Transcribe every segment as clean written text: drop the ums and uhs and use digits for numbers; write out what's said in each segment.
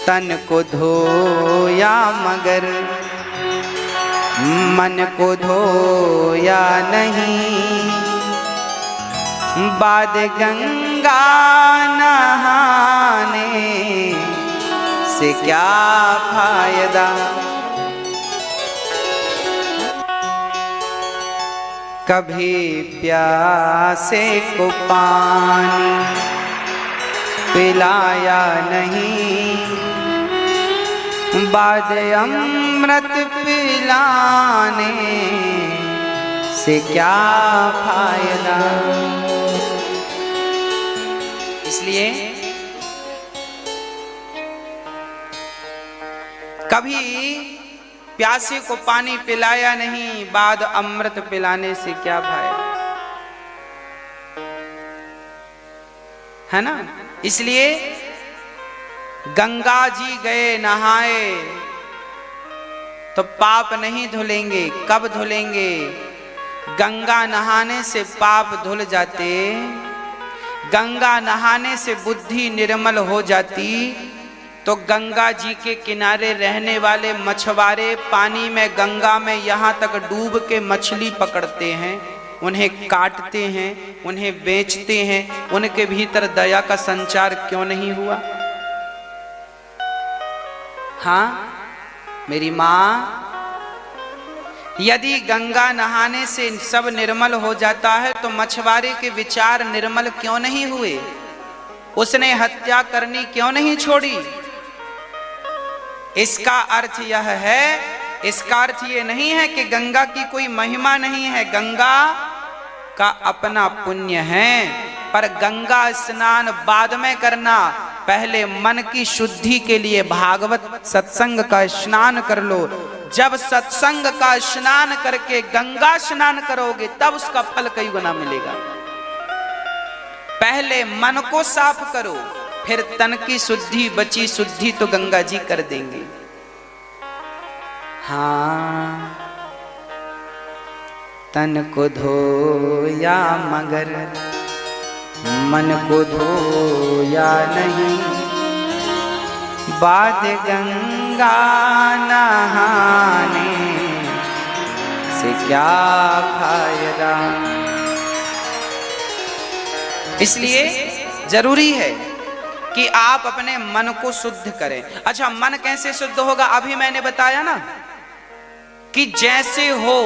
तन को धोया मगर मन को धोया नहीं। बाद गंगा नहाने से क्या फायदा। कभी प्यासे को पानी पिलाया नहीं। बाद अमृत पिलाने से क्या फायदा। इसलिए कभी प्यासे को पानी पिलाया नहीं, बाद अमृत पिलाने से क्या फायदा, है ना। इसलिए गंगा जी गए नहाए तो पाप नहीं धुलेंगे। कब धुलेंगे? गंगा नहाने से पाप धुल जाते, गंगा नहाने से बुद्धि निर्मल हो जाती, तो गंगा जी के किनारे रहने वाले मछुआरे पानी में, गंगा में यहाँ तक डूब के मछली पकड़ते हैं, उन्हें काटते हैं, उन्हें बेचते हैं, उनके भीतर दया का संचार क्यों नहीं हुआ? हाँ मेरी माँ, यदि गंगा नहाने से सब निर्मल हो जाता है तो मछुआरे के विचार निर्मल क्यों नहीं हुए? उसने हत्या करनी क्यों नहीं छोड़ी? इसका अर्थ यह है, इसका अर्थ ये नहीं है कि गंगा की कोई महिमा नहीं है, गंगा का अपना पुण्य है, पर गंगा स्नान बाद में करना। पहले मन की शुद्धि के लिए भागवत सत्संग का स्नान कर लो। जब सत्संग का स्नान करके गंगा स्नान करोगे तब उसका फल कई गुना मिलेगा। पहले मन को साफ करो, फिर तन की शुद्धि, बची शुद्धि तो गंगा जी कर देंगे। हाँ, तन को धोया मगर मन को धोया नहीं। बाद गंगा नहाने से क्या फायदा। इसलिए जरूरी है कि आप अपने मन को शुद्ध करें। अच्छा, मन कैसे शुद्ध होगा? अभी मैंने बताया ना कि जैसे हो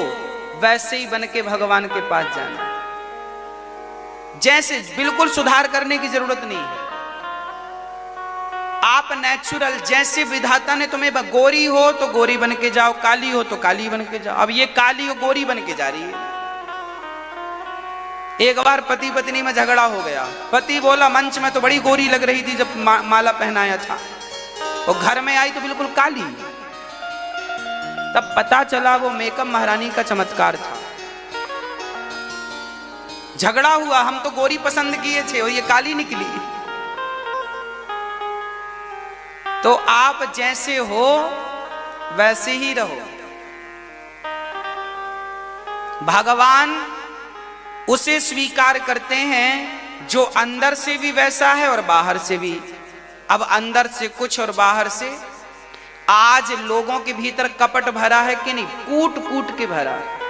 वैसे ही बन के भगवान के पास जाना। जैसे, बिल्कुल सुधार करने की जरूरत नहीं है। आप नेचुरल, जैसे विधाता ने तुम्हें, गोरी हो तो गोरी बन के जाओ, काली हो तो काली बन के जाओ। अब ये काली और गोरी बन के जा रही है। एक बार पति पत्नी में झगड़ा हो गया। पति बोला मंच में तो बड़ी गोरी लग रही थी जब माला पहनाया था, और घर में आई तो बिल्कुल काली। तब पता चला वो मेकअप महारानी का चमत्कार था। झगड़ा हुआ, हम तो गोरी पसंद किए थे और ये काली निकली। तो आप जैसे हो वैसे ही रहो। भगवान उसे स्वीकार करते हैं जो अंदर से भी वैसा है और बाहर से भी। अब अंदर से कुछ और बाहर से। आज लोगों के भीतर कपट भरा है कि नहीं? कूट कूट के भरा है।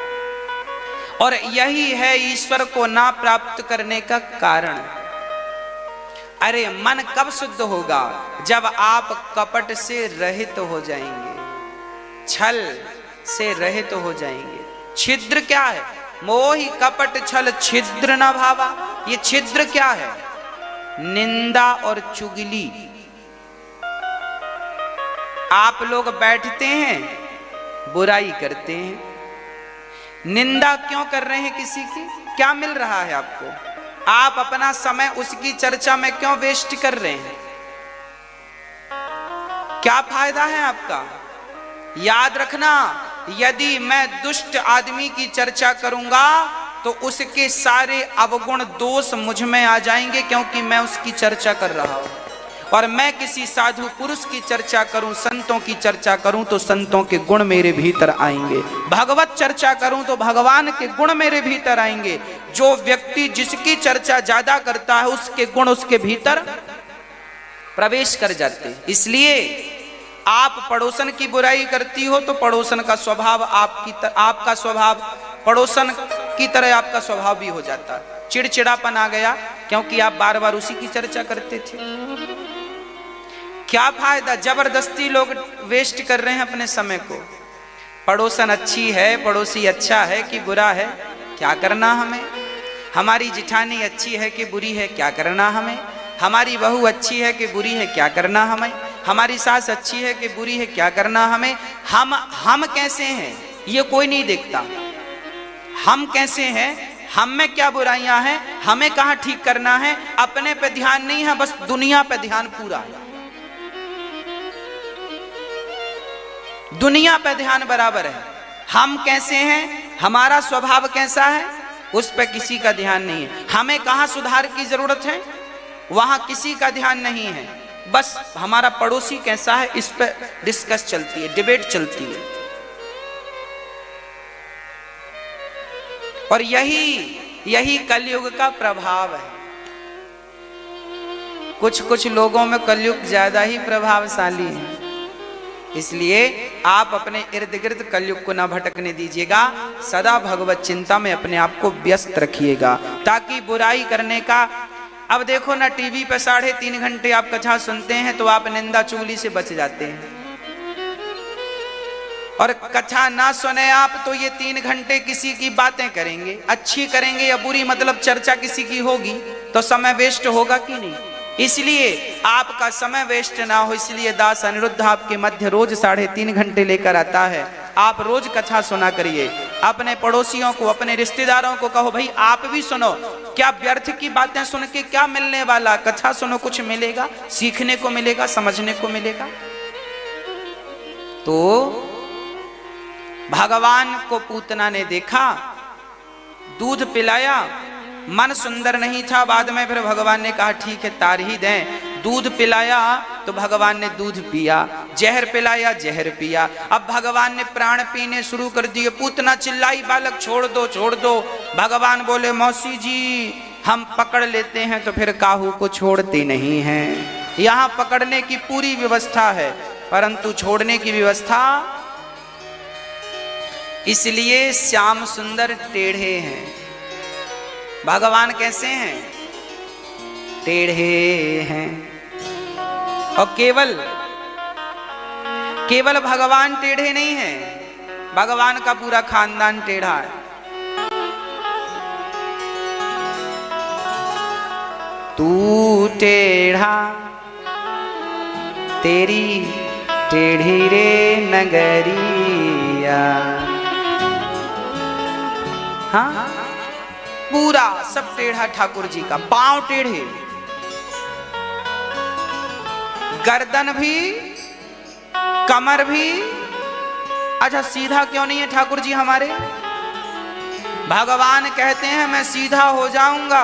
और यही है ईश्वर को ना प्राप्त करने का कारण। अरे मन कब शुद्ध होगा? जब आप कपट से रहित हो जाएंगे, छल से रहित हो जाएंगे। छिद्र क्या है? मोहि कपट छल छिद्र न भावा। ये छिद्र क्या है? निंदा और चुगली। आप लोग बैठते हैं, बुराई करते हैं, निंदा क्यों कर रहे हैं किसी की? क्या मिल रहा है आपको? आप अपना समय उसकी चर्चा में क्यों वेस्ट कर रहे हैं? क्या फायदा है आपका? याद रखना, यदि मैं दुष्ट आदमी की चर्चा करूंगा तो उसके सारे अवगुण दोष मुझ में आ जाएंगे, क्योंकि मैं उसकी चर्चा कर रहा हूं। और मैं किसी साधु पुरुष की चर्चा करूं, संतों की चर्चा करूं तो संतों के गुण मेरे भीतर आएंगे। भगवत चर्चा करूं तो भगवान के गुण मेरे भीतर आएंगे। जो व्यक्ति जिसकी चर्चा ज्यादा करता है उसके गुण उसके भीतर प्रवेश कर जाते हैं। इसलिए आप पड़ोसन की बुराई करती हो तो पड़ोसन का स्वभाव आपका स्वभाव पड़ोसन की तरह आपका स्वभाव भी हो जाता है। चिड़चिड़ापन आ गया क्योंकि आप बार बार उसी की चर्चा करते थे। क्या फायदा, जबरदस्ती लोग वेस्ट कर रहे हैं अपने समय को। पड़ोसन अच्छी है, पड़ोसी अच्छा है कि बुरा है, क्या करना हमें। हमारी जिठानी अच्छी है कि बुरी है, क्या करना हमें। हमारी बहू अच्छी है कि बुरी है, क्या करना हमें। हमारी सास अच्छी है कि बुरी है, क्या करना हमें। हम कैसे हैं ये कोई नहीं देखता। हम कैसे हैं, हम में क्या बुराइयां हैं, हमें कहां ठीक करना है, अपने पे ध्यान नहीं है, बस दुनिया पे ध्यान पूरा है। दुनिया पे ध्यान बराबर है। हम कैसे हैं, हमारा स्वभाव कैसा है, उस पे किसी का ध्यान नहीं है। हमें कहां सुधार की जरूरत है, वहां किसी का ध्यान नहीं है। बस हमारा पड़ोसी कैसा है, इस पे डिस्कस चलती है, डिबेट चलती है। और यही कलयुग का प्रभाव है। कुछ लोगों में कलयुग ज्यादा ही प्रभावशाली है। इसलिए आप अपने इर्द गिर्द कलयुग को ना भटकने दीजिएगा। सदा भगवत चिंता में अपने आप को व्यस्त रखिएगा, ताकि बुराई करने का, अब देखो ना टीवी पे 3.5 घंटे आप कथा सुनते हैं तो आप निंदा चुगली से बच जाते हैं। और कथा ना सुने आप तो ये 3 घंटे किसी की बातें करेंगे, अच्छी करेंगे या बुरी, मतलब चर्चा किसी की होगी तो समय वेस्ट होगा कि नहीं। इसलिए आपका समय वेस्ट ना हो, इसलिए दास अनिरुद्ध आपके मध्य रोज 3.5 घंटे लेकर आता है। आप रोज कथा सुना करिए। अपने पड़ोसियों को, अपने रिश्तेदारों को कहो भाई आप भी सुनो। क्या व्यर्थ की बातें सुन के क्या मिलने वाला, कथा सुनो, कुछ मिलेगा, सीखने को मिलेगा, समझने को मिलेगा। तो भगवान को पूतना ने देखा, दूध पिलाया, मन सुंदर नहीं था। बाद में फिर भगवान ने कहा ठीक है तार ही दें। दूध पिलाया तो भगवान ने दूध पिया, जहर पिलाया जहर पिया। अब भगवान ने प्राण पीने शुरू कर दिए। पूतना चिल्लाई बालक छोड़ दो छोड़ दो। भगवान बोले मौसी जी हम पकड़ लेते हैं तो फिर काहू को छोड़ते नहीं हैं। यहाँ पकड़ने की पूरी व्यवस्था है परंतु छोड़ने की व्यवस्था, इसलिए श्याम सुंदर टेढ़े हैं। भगवान कैसे हैं, टेढ़े हैं। और केवल भगवान टेढ़े नहीं है, भगवान का पूरा खानदान टेढ़ा है। तू टेढ़ा तेरी टेढ़ी रे नगरिया। हाँ पूरा सब टेढ़ा ठाकुर जी का। पांव टेढ़े, गर्दन भी, कमर भी। अच्छा सीधा क्यों नहीं है ठाकुर जी हमारे। भगवान कहते हैं मैं सीधा हो जाऊंगा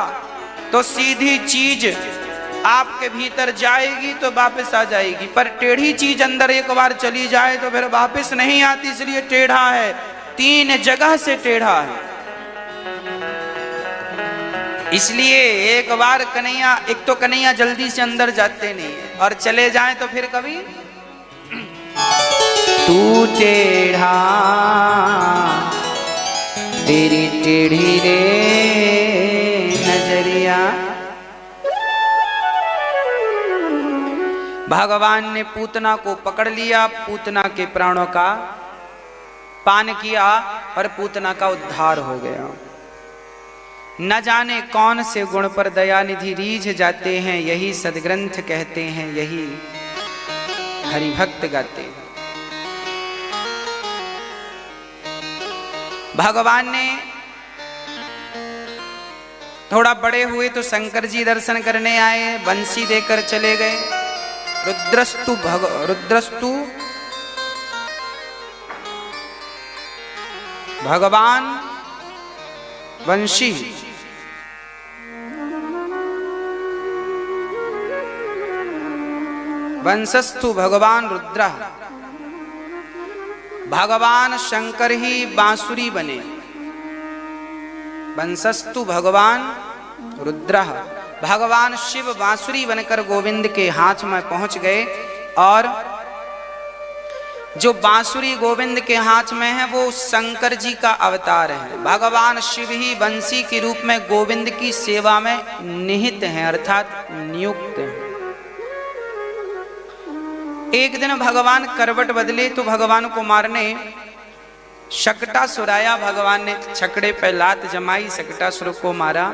तो सीधी चीज आपके भीतर जाएगी तो वापस आ जाएगी, पर टेढ़ी चीज अंदर एक बार चली जाए तो फिर वापस नहीं आती। इसलिए टेढ़ा है, 3 जगह से टेढ़ा है। इसलिए एक बार कन्हैया, एक तो कन्हैया जल्दी से अंदर जाते नहीं है और चले जाएं तो फिर कभी तू टेढ़ा तेरी टेढ़ी रे नजरिया। भगवान ने पूतना को पकड़ लिया, पूतना के प्राणों का पान किया और पूतना का उद्धार हो गया। न जाने कौन से गुण पर दयानिधि रीझ जाते हैं, यही सदग्रंथ कहते हैं, यही हरिभक्त गाते हैं। भगवान ने थोड़ा बड़े हुए तो शंकर जी दर्शन करने आए, बंसी देकर चले गए। रुद्रस्तु भगवान वंशी, वंशस्तु भगवान रुद्र। भगवान शंकर ही बांसुरी बने। वंशस्तु भगवान रुद्र भगवान शिव बांसुरी बनकर गोविंद के हाथ में पहुंच गए और जो बांसुरी गोविंद के हाथ में है वो शंकर जी का अवतार है। भगवान शिव ही बंसी के रूप में गोविंद की सेवा में निहित हैं, अर्थात नियुक्त हैं। एक दिन भगवान करवट बदले तो भगवान को मारने शकटासुर आया। भगवान ने छकड़े पे लात जमाई, शकटासुर को मारा,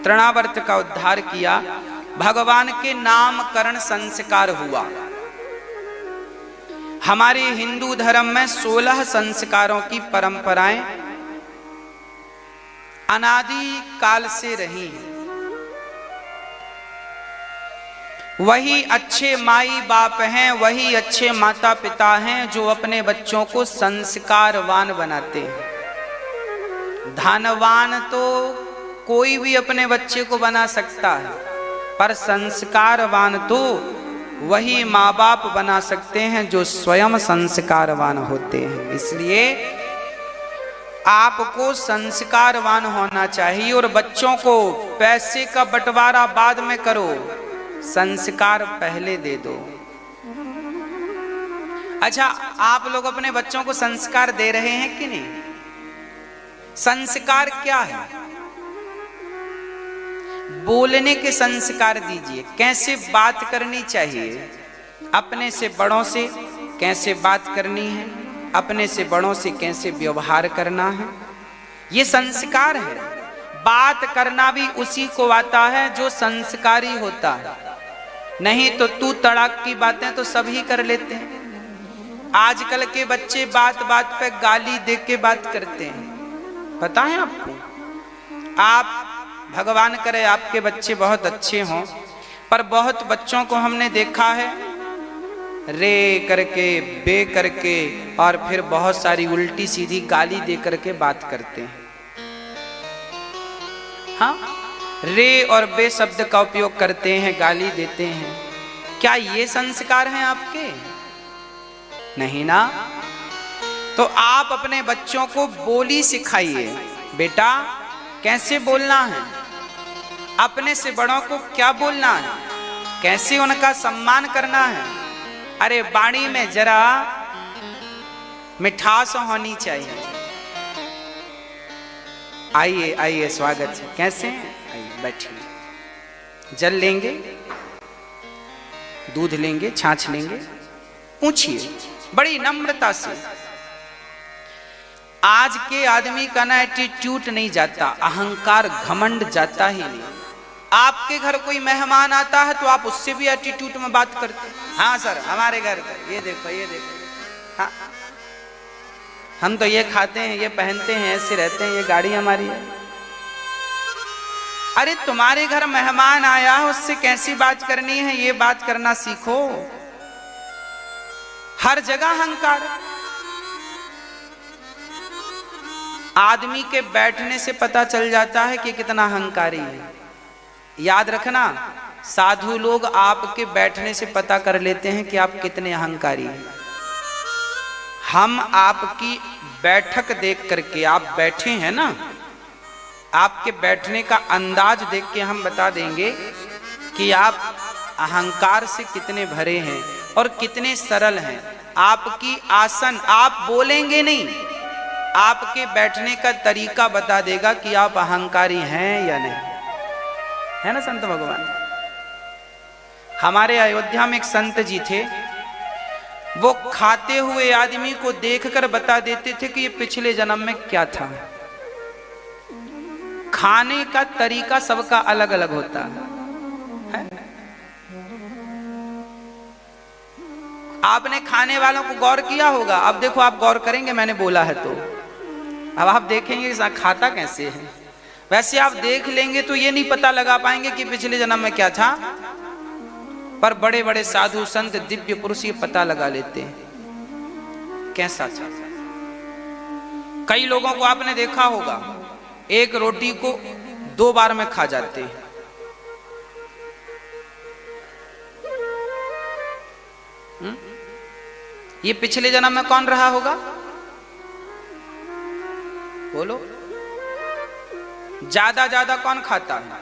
तृणावर्त का उद्धार किया। भगवान के नामकरण संस्कार हुआ। हमारे हिंदू धर्म में 16 संस्कारों की परंपराएं अनादि काल से रही हैं। वही अच्छे माई बाप हैं, वही अच्छे माता पिता हैं जो अपने बच्चों को संस्कारवान बनाते हैं। धनवान तो कोई भी अपने बच्चे को बना सकता है, पर संस्कारवान तो वही माँ बाप बना सकते हैं जो स्वयं संस्कारवान होते हैं। इसलिए आपको संस्कारवान होना चाहिए और बच्चों को पैसे का बंटवारा बाद में करो, संस्कार पहले दे दो। अच्छा, आप लोग अपने बच्चों को संस्कार दे रहे हैं कि नहीं? संस्कार क्या है? बोलने के संस्कार दीजिए। कैसे बात करनी चाहिए, अपने से बड़ों से कैसे बात करनी है, अपने से बड़ों से कैसे व्यवहार करना है, ये संस्कार है। बात करना भी उसी को आता है जो संस्कारी होता है। नहीं तो तू तड़ाक की बातें तो सभी कर लेते हैं। आजकल के बच्चे बात बात पे गाली दे के बात करते हैं, पता है आपको? आप भगवान करे आपके बच्चे बहुत अच्छे हों, पर बहुत बच्चों को हमने देखा है रे करके, बे करके और फिर बहुत सारी उल्टी सीधी गाली दे करके बात करते हैं। हाँ, रे और बे शब्द का उपयोग करते हैं, गाली देते हैं। क्या ये संस्कार हैं आपके? नहीं ना। तो आप अपने बच्चों को बोली सिखाइए। बेटा कैसे बोलना है, अपने से बड़ों को क्या बोलना है, कैसे उनका सम्मान करना है। अरे वाणी में जरा मिठास होनी चाहिए। आइए आइए, स्वागत है। कैसे हैं? आइए बैठिए। जल लेंगे, दूध लेंगे, छाछ लेंगे, पूछिए बड़ी नम्रता से। आज के आदमी का ना एटीट्यूड नहीं जाता, अहंकार घमंड जाता ही नहीं। आपके घर कोई मेहमान आता है तो आप उससे भी एटीट्यूड में बात करते हैं। हाँ सर, हमारे घर का ये देखो, ये देखो। हाँ, हम तो ये खाते हैं, ये पहनते हैं, ऐसे रहते हैं, ये गाड़ी हमारी है। अरे तुम्हारे घर मेहमान आया है, उससे कैसी बात करनी है ये बात करना सीखो। हर जगह अहंकार। आदमी के बैठने से पता चल जाता है कि कितना अहंकारी है। याद रखना, साधु लोग आपके बैठने से पता कर लेते हैं कि आप कितने अहंकारी हैं। हम आपकी बैठक देख करके, आप बैठे हैं ना, आपके बैठने का अंदाज देख के हम बता देंगे कि आप अहंकार से कितने भरे हैं और कितने सरल हैं। आपकी आसन, आप बोलेंगे नहीं, आपके बैठने का तरीका बता देगा कि आप अहंकारी हैं या नहीं, है ना संत भगवान। हमारे अयोध्या में एक संत जी थे, वो खाते हुए आदमी को देखकर बता देते थे कि ये पिछले जन्म में क्या था। खाने का तरीका सबका अलग अलग होता है। आपने खाने वालों को गौर किया होगा। अब देखो, आप गौर करेंगे, मैंने बोला है तो अब आप देखेंगे कि खाता कैसे है। वैसे आप देख लेंगे तो ये नहीं पता लगा पाएंगे कि पिछले जन्म में क्या था, पर बड़े बड़े साधु संत दिव्य पुरुष ये पता लगा लेते हैं कैसा था। कई लोगों को आपने देखा होगा, एक रोटी को 2 बार में खा जाते हैं। ये पिछले जन्म में कौन रहा होगा? बोलो, ज्यादा ज्यादा कौन खाता है?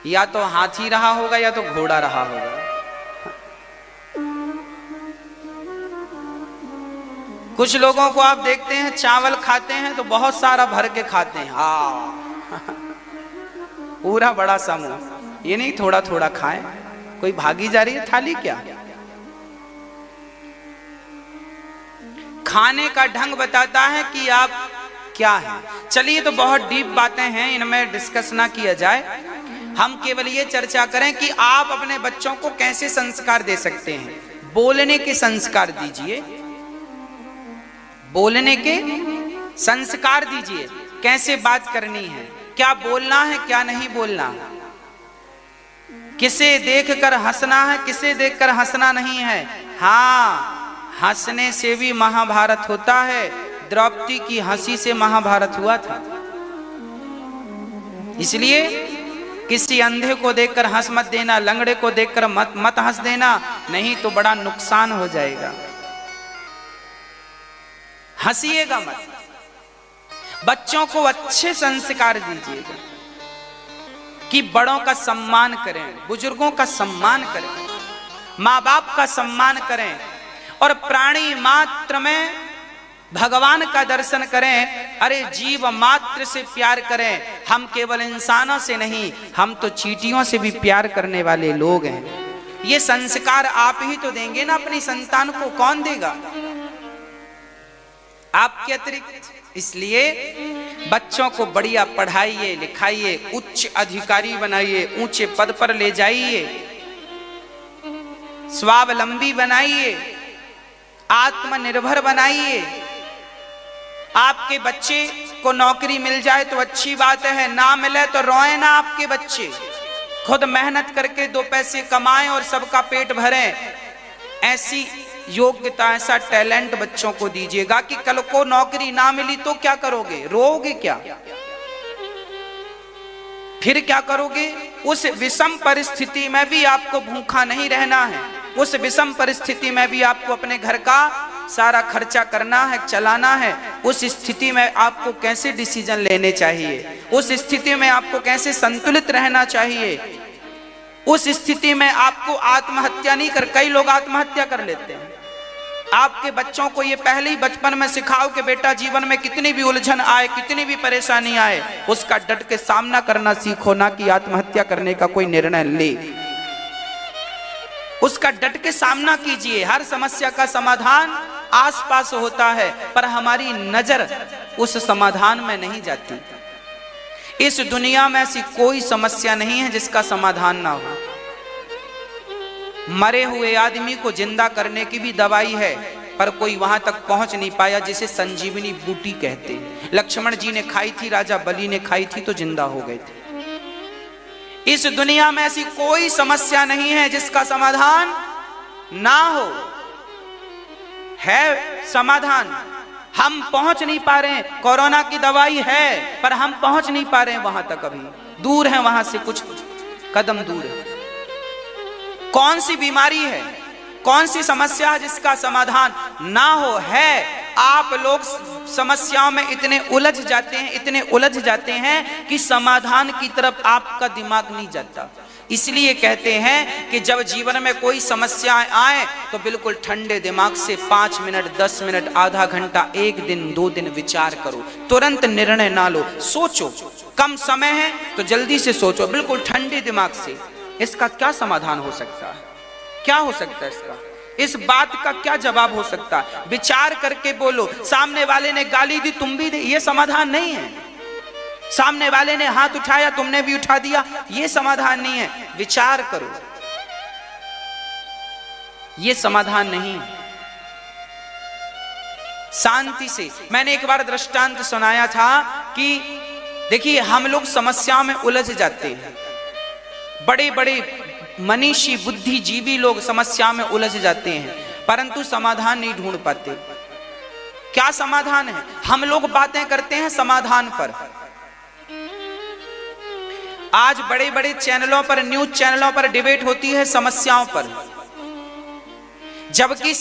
या तो हाथी रहा होगा या तो घोड़ा रहा होगा। कुछ लोगों को आप देखते हैं चावल खाते हैं तो बहुत सारा भर के खाते हैं, पूरा बड़ा समूह। ये नहीं थोड़ा थोड़ा खाएं। कोई भागी जा रही है थाली क्या? खाने का ढंग बताता है कि आप क्या हैं। चलिए, तो बहुत डीप बातें हैं, इनमें डिस्कस ना किया जाए। हम केवल ये चर्चा करें कि आप अपने बच्चों को कैसे संस्कार दे सकते हैं। बोलने के संस्कार दीजिए, बोलने के संस्कार दीजिए। कैसे बात करनी है, क्या बोलना है, क्या नहीं बोलना, किसे देखकर हंसना है, किसे देखकर हंसना नहीं है। हाँ, हंसने से भी महाभारत होता है। द्रौपदी की हंसी से महाभारत हुआ था। इसलिए किसी अंधे को देखकर हंस मत देना, लंगड़े को देखकर मत हंस देना, नहीं तो बड़ा नुकसान हो जाएगा। हंसिएगा मत। बच्चों को अच्छे संस्कार दीजिएगा कि बड़ों का सम्मान करें, बुजुर्गों का सम्मान करें, माँ बाप का सम्मान करें और प्राणी मात्र में भगवान का दर्शन करें। अरे जीव मात्र से प्यार करें। हम केवल इंसानों से नहीं, हम तो चींटियों से भी प्यार करने वाले लोग हैं। ये संस्कार आप ही तो देंगे ना अपनी संतान को, कौन देगा आपके अतिरिक्त। इसलिए बच्चों को बढ़िया पढ़ाइए लिखाइए, उच्च अधिकारी बनाइए, ऊंचे पद पर ले जाइए, स्वावलंबी बनाइए, आत्मनिर्भर बनाइए। आपके बच्चे को नौकरी मिल जाए तो अच्छी बात है, ना मिले तो रोए ना आपके बच्चे। खुद मेहनत करके दो पैसे कमाएं और सबका पेट भरें। ऐसी योग्यता, ऐसा टैलेंट बच्चों को दीजिएगा कि कल को नौकरी ना मिली तो क्या करोगे, रोओगे क्या, फिर क्या करोगे। उस विषम परिस्थिति में भी आपको भूखा नहीं रहना है। उस विषम परिस्थिति में भी आपको अपने घर का सारा खर्चा करना है, चलाना है। उस स्थिति में आपको कैसे डिसीजन लेने चाहिए, उस स्थिति में आपको कैसे संतुलित रहना चाहिए, उस स्थिति में आपको आत्महत्या नहीं कर। कई लोग आत्महत्या कर लेते हैं। आपके बच्चों को ये पहले ही बचपन में सिखाओ कि बेटा जीवन में कितनी भी उलझन आए, कितनी भी परेशानी आए, उसका डट के सामना करना सीखो, ना कि आत्महत्या करने का कोई निर्णय ले। उसका डट के सामना कीजिए। हर समस्या का समाधान आसपास होता है, पर हमारी नजर उस समाधान में नहीं जाती। इस दुनिया में ऐसी कोई समस्या नहीं है जिसका समाधान ना हो। मरे हुए आदमी को जिंदा करने की भी दवाई है, पर कोई वहां तक पहुंच नहीं पाया, जिसे संजीवनी बूटी कहते हैं। लक्ष्मण जी ने खाई थी, राजा बलि ने खाई थी तो जिंदा हो गए थे। इस दुनिया में ऐसी कोई समस्या नहीं है जिसका समाधान ना हो। है समाधान, हम पहुंच नहीं पा रहे हैं। कोरोना की दवाई है, पर हम पहुंच नहीं पा रहे हैं वहां तक, अभी दूर है, वहां से कुछ कदम दूर है। कौन सी बीमारी है, कौन सी समस्या है जिसका समाधान ना हो? है। आप लोग समस्याओं में इतने उलझ जाते हैं, इतने उलझ जाते हैं कि समाधान की तरफ आपका दिमाग नहीं जाता। इसलिए कहते हैं कि जब जीवन में कोई समस्याएं आए तो बिल्कुल ठंडे दिमाग से 5 मिनट, 10 मिनट, आधा घंटा, 1 दिन, 2 दिन विचार करो। तुरंत निर्णय ना लो, सोचो। कम समय है तो जल्दी से सोचो, बिल्कुल ठंडे दिमाग से। इसका क्या समाधान हो सकता है, क्या हो सकता है इसका, इस बात का क्या जवाब हो सकता है? विचार करके बोलो। सामने वाले ने गाली दी, तुम भी दे, ये समाधान नहीं है। सामने वाले ने हाथ उठाया, तुमने भी उठा दिया, ये समाधान नहीं है। विचार करो, ये समाधान नहीं है। शांति से। मैंने एक बार दृष्टांत सुनाया था कि देखिए, हम लोग समस्याओं में उलझ जाते हैं। बड़े बड़े मनीषी बुद्धिजीवी लोग समस्या में उलझ जाते हैं, परंतु समाधान नहीं ढूंढ पाते। क्या समाधान है? हम लोग बातें करते हैं समाधान पर। आज बड़े बड़े चैनलों पर, न्यूज चैनलों पर डिबेट होती है समस्याओं पर, जबकि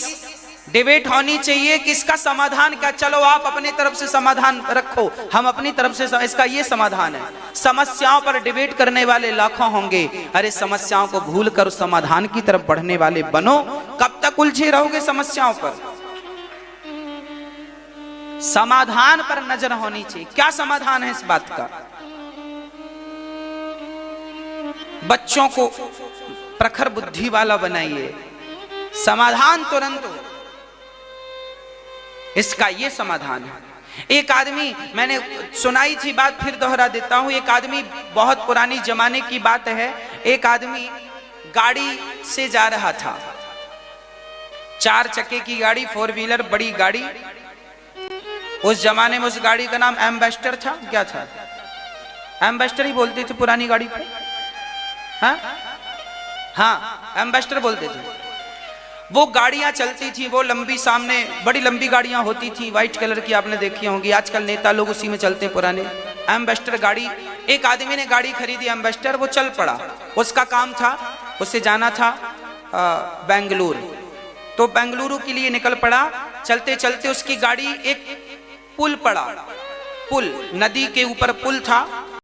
डिबेट होनी चाहिए कि इसका समाधान क्या। चलो आप अपनी तरफ से समाधान रखो, हम अपनी तरफ से इसका ये समाधान है। समस्याओं पर डिबेट करने वाले लाखों होंगे, अरे समस्याओं को भूल कर समाधान की तरफ बढ़ने वाले बनो। कब तक उलझे रहोगे समस्याओं पर? समाधान पर नजर होनी चाहिए। क्या समाधान है इस बात का? बच्चों को प्रखर बुद्धि वाला बनाइए, समाधान तुरंत हो, इसका ये समाधान है। एक आदमी, मैंने सुनाई थी बात, फिर दोहरा देता हूं। एक आदमी, बहुत पुरानी जमाने की बात है, एक आदमी गाड़ी से जा रहा था, 4 चक्के की गाड़ी, 4 व्हीलर बड़ी गाड़ी। उस जमाने में उस गाड़ी का नाम एम्बेस्टर था। क्या था? एम्बेस्टर ही बोलते थे पुरानी गाड़ी को। हाँ, एम्बेस्टर बोलते थे। वो गाड़ियां चलती थी, वो लंबी, सामने बड़ी लंबी गाड़ियां होती थी, व्हाइट कलर की, आपने देखी होंगी। आजकल नेता लोग उसी में चलते हैं, पुराने एम्बेस्टर गाड़ी। एक आदमी ने गाड़ी खरीदी एम्बेस्टर, वो चल पड़ा। उसका काम था, उससे जाना था बेंगलुरु, तो बेंगलुरु के लिए निकल पड़ा। चलते चलते उसकी गाड़ी एक पुल पड़ा, पुल, नदी के ऊपर पुल था,